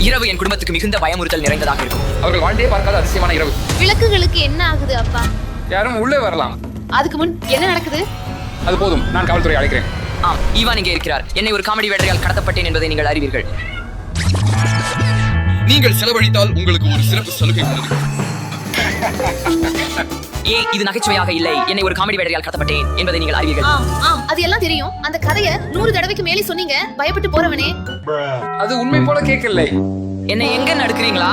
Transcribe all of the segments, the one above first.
இரவு என் குடும்பத்துக்கு மிகுந்த பயமுறுத்தல் நிறைந்ததாக இருக்கும். அவர்கள் வாழ்ந்தே பார்க்காத அதிசயமான இரவு. விளக்குகளுக்கு என்ன ஆகுது அப்பா? யாரும் உள்ளே வரலாம். அதுக்கு முன் என்ன நடக்குது? அது போதும், நான் காவல்துறை அழைக்கிறேன். ஆம், ஈவான் இங்கே இருக்கிறார். என்னை ஒரு காமெடி வேட்டையால் கடத்தப்பட்டேன் என்பதை நீங்கள் அறிவீர்கள். நீங்கள் செலவழித்தால் உங்களுக்கு ஒரு சிறப்பு சலுகை உள்ளது. இது நகைச்சுவையாக இல்லை. என்னை ஒரு காமெடி வேட்டையால் கடத்தப்பட்டேன் என்பதை நீங்கள் அறிவீர்கள். அது எல்லாம் தெரியும். அந்த கதையை 100 தடவைக்கு மேலே சொன்னீங்க. பயப்பட்டு போறவனே. அது உண்மை போல கேட்கல. என்னை எங்க நடக்கிறீங்களா?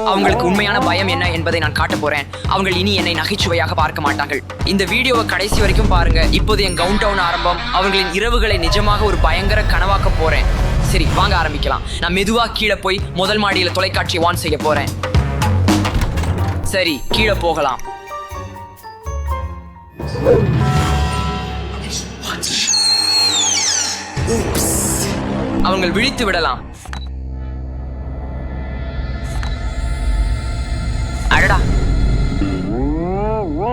அவங்களுக்கு உண்மையான பயம் என்ன என்பதை நான் காட்ட போறேன். அவங்க இனி என்னை நகைச்சுவையாக பார்க்க மாட்டார்கள். இந்த வீடியோவை கடைசி வரைக்கும் பாருங்க. இப்போது என் கவுண்ட் டவுன் ஆரம்பம். அவர்களின் இரவுகளை நிஜமாக ஒரு பயங்கர கனவாக்க போறேன். சரி, வாங்க ஆரம்பிக்கலாம். நான் மெதுவா கீழே போய் முதல் மாடியில தொலைக்காட்சி ஆன் செய்ய போறேன். சரி, கீழே போகலாம். அவங்க விழித்து விடலாம். அடடா,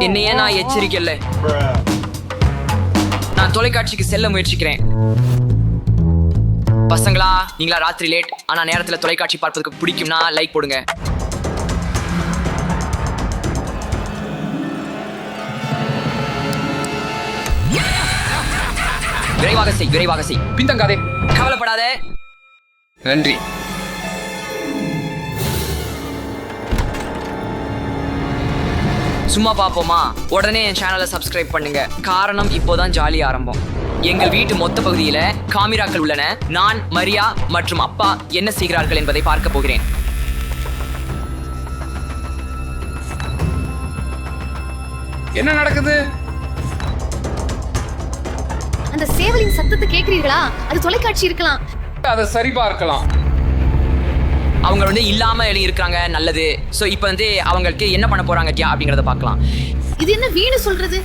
என்னையே நான் எச்சரிக்கல. நான் தொலைக்காட்சிக்கு செல்ல முயற்சிக்கிறேன். பசங்களா, நீங்களா ராத்திரி லேட் ஆனா நேரத்துல தொலைக்காட்சி பார்ப்பதுக்கு பிடிக்கும்னா லைக் போடுங்க. விரைவாக செய். பின்தங்காதே. கவலைப்படாதே. நன்றி. சும்மா பாப்போமா? உடனே என் சேனலை சப்ஸ்கிரைப் பண்ணுங்க. காரணம் இப்போதான் ஜாலி ஆரம்பம். எங்கள் வீட்டு மொத்த பகுதியில காமிராக்கள் உள்ளன. நான், மரியா மற்றும் அப்பா என்ன செய்கிறார்கள் என்பதை பார்க்க போகிறேன். என்ன நடக்குது? அந்த சேவலின் சத்தத்தை கேக்குறீர்களா? அது தொலைக்காட்சி இருக்கலாம். அதை சரி பார்க்கலாம். அவங்க இல்லாம இருக்காங்க. நல்லது. சோ இப்போ அவங்களுக்கு என்ன பண்ண போறாங்க அப்படிங்கறத பார்க்கலாம். இது என்ன வீணு சொல்றது?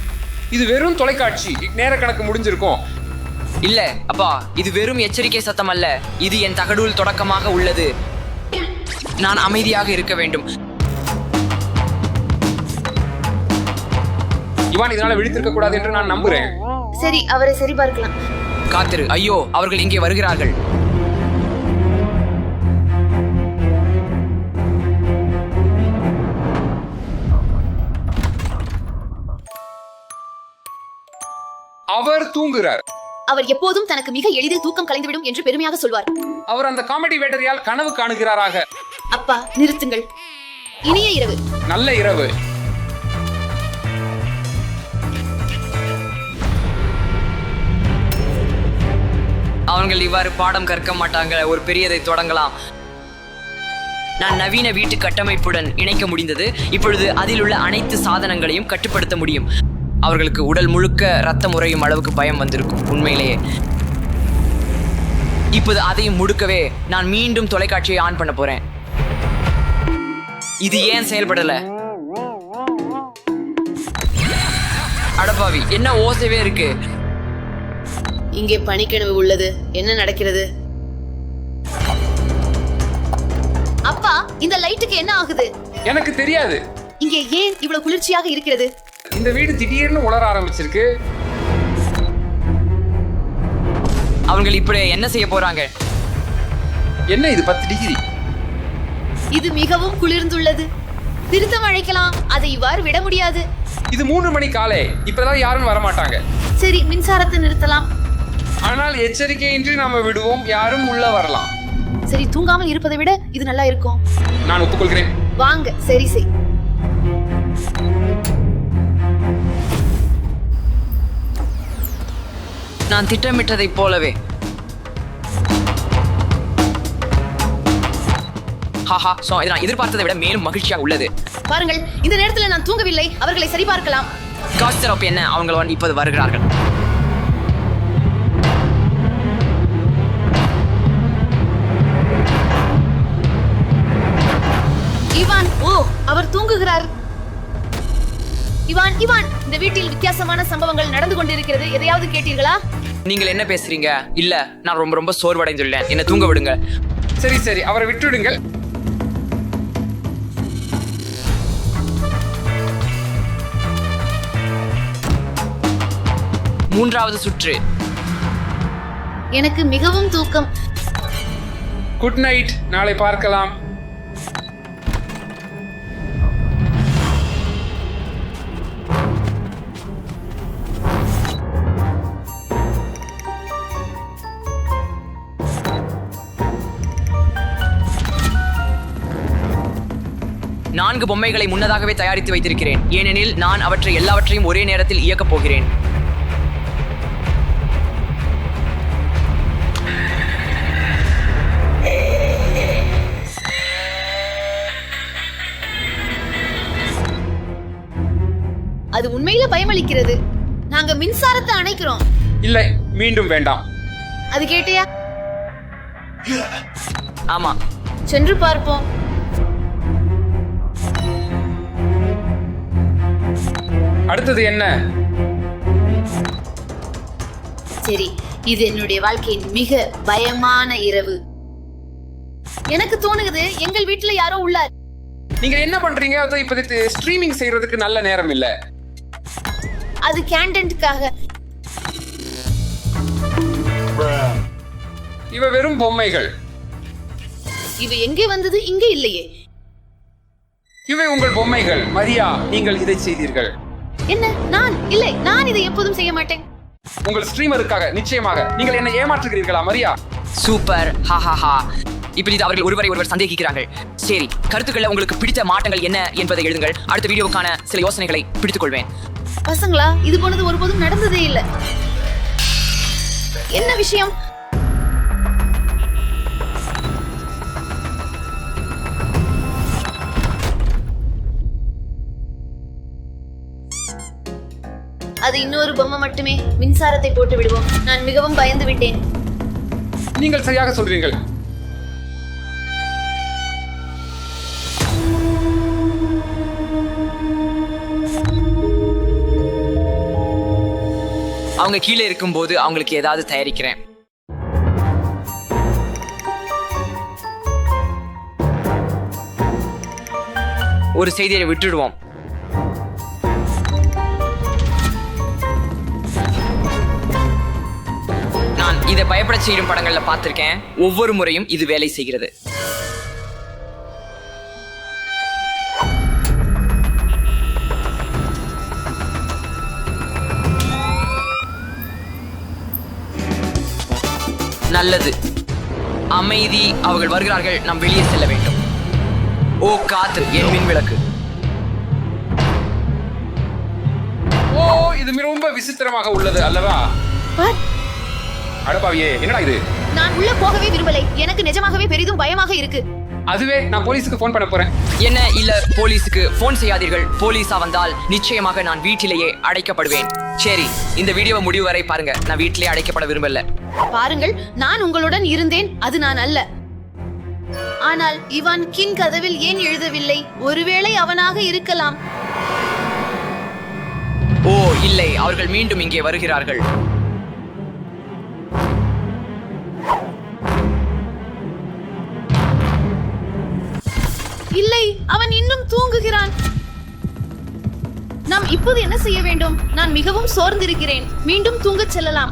இது வெறும் தொலைக்காட்சி. நேர கணக்கு முடிஞ்சிருக்கும். இல்ல அப்பா, இது வெறும் எச்சரிக்கை சத்தம் அல்ல. இது என் தகடூல் தொடக்கமாக உள்ளது. நான் அமைதியாக இருக்க வேண்டும். இவான் இதனால விழித்திருக்க கூடாது என்று நான் நம்புறேன். சரி, அவரை சரி பார்க்கலாம். காத்திரு. ஐயோ, அவர்கள் இங்கே வருகிறார்கள். அவர் தூங்குகிறார். அவர் எப்போதும் தனக்கு மிக எளிதில் தூக்கம் கலைந்துவிடும் என்று பெருமையாக சொல்வார். அவர் அந்த காமெடி வேட்டரையால் கனவு காணுகிறாராக. அப்பா, நிறுத்துங்கள். இனிய இரவு. நல்ல இரவு. அவங்கள் இவ்வாறு பாடம் கற்க மாட்டாங்க. ஒரு பெரியதை தொடங்கலாம். நான் நவீன வீட்டு கட்டமைப்புடன் இணைக்க முடிந்தது. இப்பொழுது அதில் உள்ள அனைத்து சாதனங்களையும் கட்டுப்படுத்த முடியும். அவர்களுக்கு உடல் முழுக்க ரத்தம் உறையும் அளவுக்கு பயம் வந்திருக்கும். உண்மையிலேயே இப்போது அதையும் முடுக்கவே நான் மீண்டும் தொலைக்காட்சியை ஆன் பண்ண போறேன். இது ஏன் செயல்படல? அடப்பாவி, என்ன ஓசைவே இருக்கு? இங்கே பனிக்கனவு உள்ளது. என்ன நடக்கிறது? அப்பா, இந்த லைட்டுக்கு என்ன ஆகுது? எனக்கு தெரியாது. இங்கே ஏன் இவ்வளவு குளிர்ச்சியாக இருக்கிறது? இந்த வீடு திடீர்னு உலர ஆரம்பிச்சிருக்கு. அவங்க இப்படி என்ன செய்ய போறாங்க? என்ன இது 10 டிகிரி? இது மிகவும் குளிர்ந்துள்ளது. திருத்தம் அழைக்கலாம். அதை இவ்வாறு விட முடியாது. இது 3 மணி காலை. இப்பதான் யாரும் வரமாட்டாங்க. சரி, மின்சாரத்தை நிறுத்தலாம். ஆனால் எச்சரிக்கையின்றி நாம விடுவோம். யாரும் உள்ள வரலாம். சரி, தூங்காமல் இருப்பதை விட இது நல்லா இருக்கும். நான் ஒப்புக்கொள்கிறேன். வாங்க, சரி செய். நான் திட்டமிட்டதை போலவே. ஹாஹா, இதை நான் எதிர்பார்த்ததை விட மேலும் மகிழ்ச்சியாக உள்ளது. பாருங்கள், இந்த நேரத்தில் நான் தூங்கவில்லை. அவர்களை சரி பார்க்கலாம். காஸ்டரோப் என்ன? அவங்க இப்போது வருகிறார்கள். இவான், ஓ, அவர் தூங்குகிறார். இவான், இந்த வீட்டில் வித்தியாசமான சம்பவங்கள் நடந்து கொண்டிருக்கிறது. எதையாவது கேட்டீர்களா? நீங்கள் என்ன பேசுறீங்க? இல்ல, நான் ரொம்ப ரொம்ப சோர்வடைந்துள்ளேன். என்ன தூங்க விடுங்க. சரி, அவரை விட்டுடுங்கள். மூன்றாவது சுற்று. எனக்கு மிகவும் தூக்கம். குட் நைட், நாளை பார்க்கலாம். நான்கு பொம்மைகளை முன்னதாகவே தயாரித்து வைத்திருக்கிறேன், ஏனெனில் நான் அவற்றை எல்லாவற்றையும் ஒரே நேரத்தில் இயக்கப் போகிறேன். அது உண்மையில பயமளிக்கிறது. நாங்க மின்சாரத்தை அணைக்கிறோம். இல்லை, மீண்டும் வேண்டாம். அது கேட்டியா? ஆமா, சென்று பார்ப்போம். அடுத்தது என்ன? சரி, இது என்னுடைய வாழ்க்கையின் மிக பயமான இரவு. எனக்கு தோணுகிறது எங்கள் வீட்டுல யாரோ உள்ளார். நீங்க என்ன பண்றீங்க? அதை இப்போதைக்கு ஸ்ட்ரீமிங் செய்யறதுக்கு நல்ல நேரம் இல்ல. அது கேண்டன்ட்காக. இவ வெறும் பொம்மைகள். இவ எங்கே வந்தது? இங்க இல்லையே. இவை உங்கள் பொம்மைகள். மரியா, நீங்கள் இதை செய்தீர்கள். என்ன? நான் இல்லை, நான் இதை எப்போதும் செய்ய மாட்டேன். உங்கள் ஸ்ட்ரீமருக்காக நிச்சயமாக. நீங்கள் என்ன ஏமாற்றுகிறீர்களா மரியா? சூப்பர். ஹாஹாஹா. இப்படி அவர்கள் ஒருவரை ஒருவர் சந்தேகிக்கிறார்கள். சரி, கருத்துக்களை உங்களுக்கு பிடித்த மாற்றங்கள் என்ன என்பதை எழுதுங்கள். அடுத்த வீடியோவுக்கான சில யோசனைகளை பிடித்துக் கொள்வேன். பசங்களா, இது போனது ஒருபோதும் நடந்ததே இல்லை. என்ன விஷயம்? அது இன்னொரு பொம்மை மட்டுமே. மின்சாரத்தை போட்டு விடுவோம். நான் மிகவும் பயந்து விட்டேன். நீங்கள் சரியாக சொல்றீர்கள். அவங்க கீழே இருக்கும்போது அவங்களுக்கு ஏதாவது தயாரிக்கிறேன். ஒரு செய்தியை விட்டுடுவோம். நான் இதை பயப்பட செய்யும் படங்கள்ல பார்த்திருக்கேன். ஒவ்வொரு முறையும் இது வேலை செய்கிறது. நல்லது. அமைதி. அவர்கள் வருகிறார்கள். நாம் வெளியே செல்ல வேண்டும். ஓ காத்து, என் மின் விளக்கு. ஓ, இது ரொம்ப விசித்திரமாக உள்ளது அல்லவா? அடப்பாவியே, என்னடா இது? நான் உள்ள போகவே விரும்பலை. எனக்கு நிஜமாகவே பெரிதும் பயமாக இருக்கு. அதுவே நான் போலீஸுக்கு போன் பண்ண போறேன். என்ன? இல்ல, போலீஸுக்கு போன் செய்யாதீர்கள். போலீஸா வந்தால் நிச்சயமாக நான் வீட்டிலேயே அடைக்கப்படுவேன். சரி, இந்த வீடியோ முடிவு வரை பாருங்க. நான் வீட்டிலேயே அடைக்கப்பட விரும்பல. பாருங்கள், நான் உங்களுடன் இருந்தேன். அது நான் அல்ல. ஆனால் இவான் கின் கதவில் ஏன் எழுதவில்லை? ஒருவேளை அவனாக இருக்கலாம். ஓ இல்லை, அவர்கள் மீண்டும் இங்கே வருகிறார்கள். இல்லை, அவன் இன்னும் தூங்குகிறான். நாம் இப்போது என்ன செய்ய வேண்டும்? நான் மிகவும் சோர்ந்திருக்கிறேன். மீண்டும் தூங்கச் செல்லலாம்.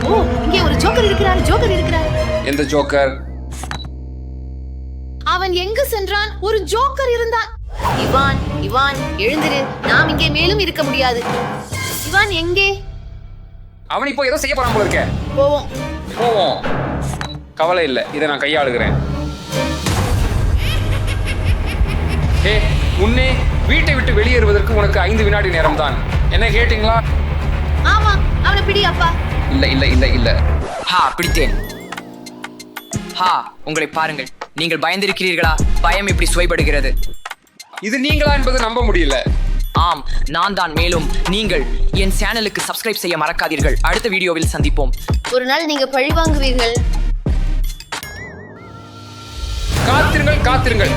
ஓ, இங்கே ஒரு ஜோக்கர் இருக்கிறார். ஜோக்கர் இருக்கிறார். எந்த ஜோக்கர்? அவன் எங்கு சென்றான்? ஒரு ஜோக்கர் இருந்தான். இவான், இவான், எழுந்திரு. நாம் இங்கே மேலும் இருக்க முடியாது. இவான் எங்கே? அவன் இப்போ ஏதோ செய்ய போறான் போல இருக்க. போவோம். போவோம். கவலை இல்லை, இதை நான் கையாளுகிறேன். ஏ, முன்னே வீட்டை விட்டு வெளியேறுவதற்கு உனக்கு 5 வினாடி நேரம் தான். என்ன கேட்டீங்களா? ஆமா, அவனை பிடி அப்பா. இல்ல இல்ல இல்ல இல்ல. ஹா, பிடித்தேன். ஹா, உங்களை பாருங்கள். நீங்கள் பயந்திருக்கிறீர்களா? பயம் இப்படி சுவைபடுகிறது. இது நீங்களா என்பது நம்ப முடியல. ஆம், நான் தான். மேலும் நீங்கள் என் சேனலுக்கு சப்ஸ்கிரைப் செய்ய மறக்காதீர்கள். அடுத்த வீடியோவில் சந்திப்போம். ஒரு நாள் நீங்க பழி வாங்குவீர்கள். காத்திருங்கள், காத்திருங்கள்.